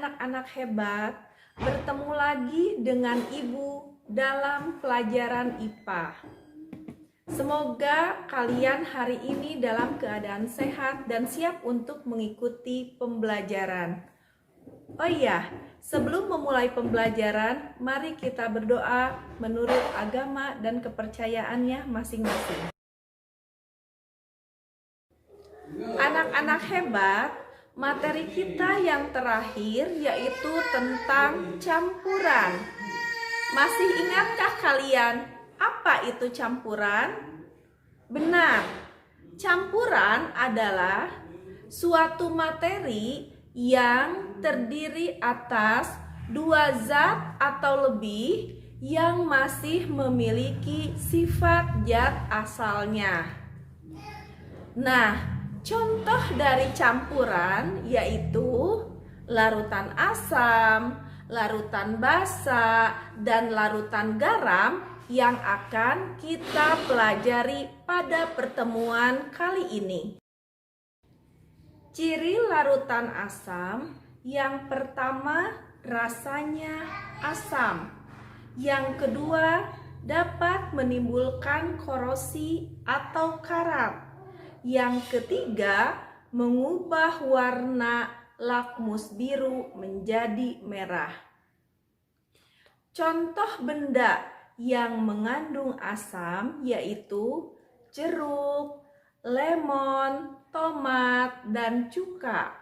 anak-anak hebat, bertemu lagi dengan Ibu dalam pelajaran IPA. Semoga kalian hari ini dalam keadaan sehat dan siap untuk mengikuti pembelajaran. Oh iya, sebelum memulai pembelajaran, mari kita berdoa menurut agama dan kepercayaannya masing-masing. Anak-anak hebat, materi kita yang terakhir yaitu tentang campuran. Masih ingatkah kalian apa itu campuran? Benar, campuran adalah suatu materi yang terdiri atas dua zat atau lebih yang masih memiliki sifat zat asalnya. Nah, contoh dari campuran yaitu larutan asam, larutan basa, dan larutan garam yang akan kita pelajari pada pertemuan kali ini. Ciri larutan asam yang pertama rasanya asam, yang kedua dapat menimbulkan korosi atau karat, yang ketiga mengubah warna lakmus biru menjadi merah. Contoh benda yang mengandung asam yaitu jeruk, lemon, tomat, dan cuka.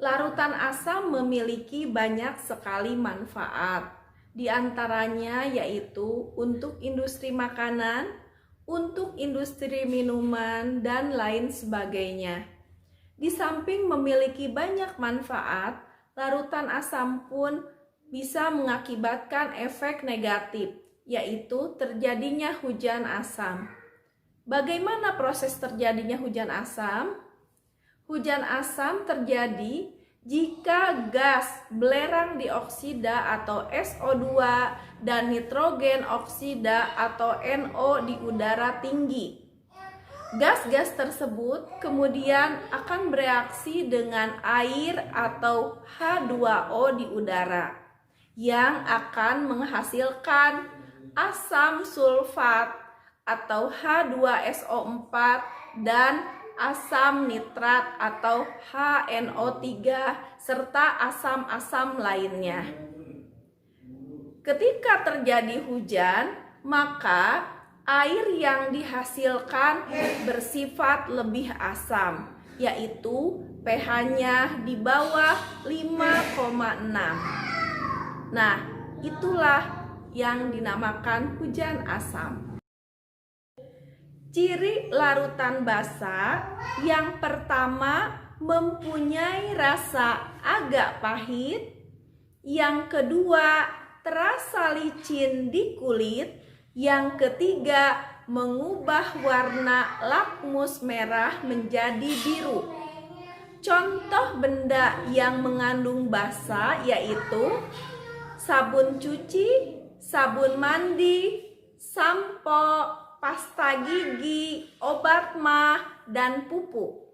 Larutan asam memiliki banyak sekali manfaat. Di antaranya yaitu untuk industri makanan, untuk industri minuman, dan lain sebagainya. Di samping memiliki banyak manfaat, larutan asam pun bisa mengakibatkan efek negatif, yaitu terjadinya hujan asam. Bagaimana proses terjadinya hujan asam? Hujan asam terjadi jika gas belerang dioksida atau SO2 dan nitrogen oksida atau NO di udara tinggi. Gas-gas tersebut kemudian akan bereaksi dengan air atau H2O di udara yang akan menghasilkan asam sulfat atau H2SO4 dan asam nitrat atau HNO3 serta asam-asam lainnya. Ketika terjadi hujan, maka air yang dihasilkan bersifat lebih asam, yaitu pH-nya di bawah 5,6. Nah, itulah yang dinamakan hujan asam. Ciri larutan basa yang pertama mempunyai rasa agak pahit, yang kedua terasa licin di kulit, yang ketiga mengubah warna lakmus merah menjadi biru. Contoh benda yang mengandung basa yaitu sabun cuci, sabun mandi, sampo, pasta gigi, obat mah, dan pupuk.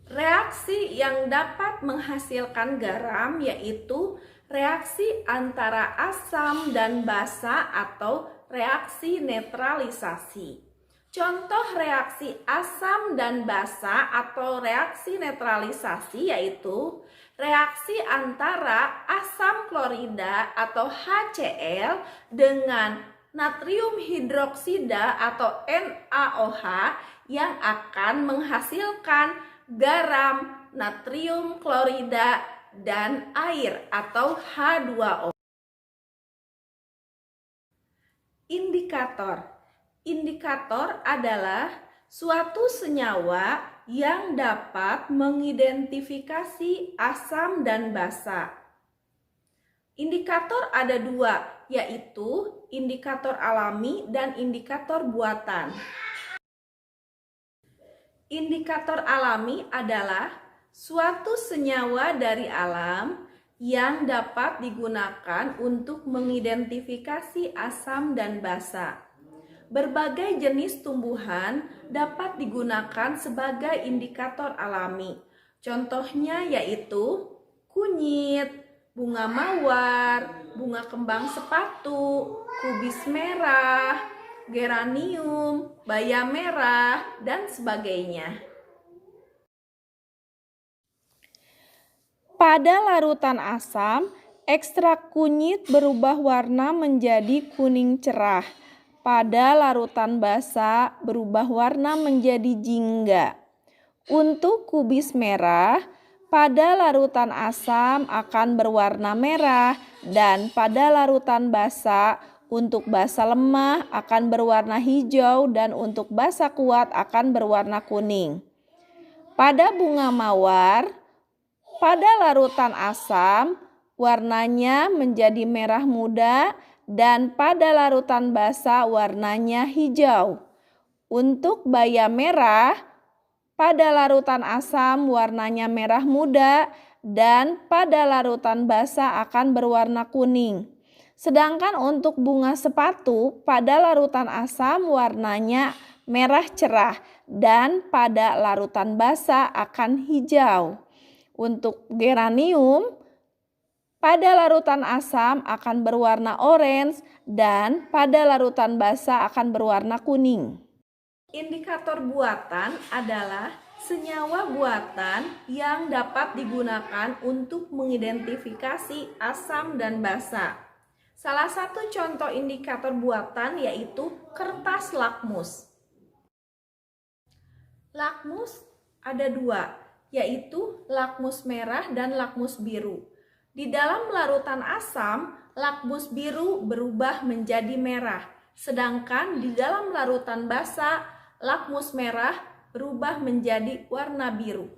Reaksi yang dapat menghasilkan garam yaitu reaksi antara asam dan basa atau reaksi netralisasi. Contoh reaksi asam dan basa atau reaksi netralisasi yaitu reaksi antara asam klorida atau HCl dengan natrium hidroksida atau NaOH yang akan menghasilkan garam, natrium klorida, dan air atau H2O. Indikator. Indikator adalah suatu senyawa yang dapat mengidentifikasi asam dan basa. Indikator ada dua, yaitu indikator alami dan indikator buatan. Indikator alami adalah suatu senyawa dari alam yang dapat digunakan untuk mengidentifikasi asam dan basa. Berbagai jenis tumbuhan dapat digunakan sebagai indikator alami. Contohnya yaitu kunyit, bunga mawar, bunga kembang sepatu, kubis merah, geranium, bayam merah, dan sebagainya. Pada larutan asam, ekstrak kunyit berubah warna menjadi kuning cerah. Pada larutan basa berubah warna menjadi jingga. Untuk kubis merah, pada larutan asam akan berwarna merah dan pada larutan basa untuk basa lemah akan berwarna hijau dan untuk basa kuat akan berwarna kuning. Pada bunga mawar, pada larutan asam warnanya menjadi merah muda dan pada larutan basa warnanya hijau. Untuk bayam merah, pada larutan asam warnanya merah muda dan pada larutan basa akan berwarna kuning. Sedangkan untuk bunga sepatu pada larutan asam warnanya merah cerah dan pada larutan basa akan hijau. Untuk geranium pada larutan asam akan berwarna orange dan pada larutan basa akan berwarna kuning. Indikator buatan adalah senyawa buatan yang dapat digunakan untuk mengidentifikasi asam dan basa. Salah satu contoh indikator buatan yaitu kertas lakmus. Lakmus ada dua, yaitu lakmus merah dan lakmus biru. Di dalam larutan asam, lakmus biru berubah menjadi merah, sedangkan di dalam larutan basa, lakmus merah berubah menjadi warna biru.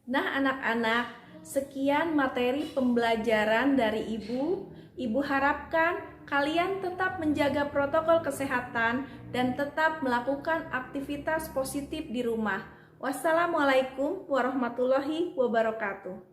Nah anak-anak, sekian materi pembelajaran dari Ibu. Ibu harapkan kalian tetap menjaga protokol kesehatan dan tetap melakukan aktivitas positif di rumah. Wassalamualaikum warahmatullahi wabarakatuh.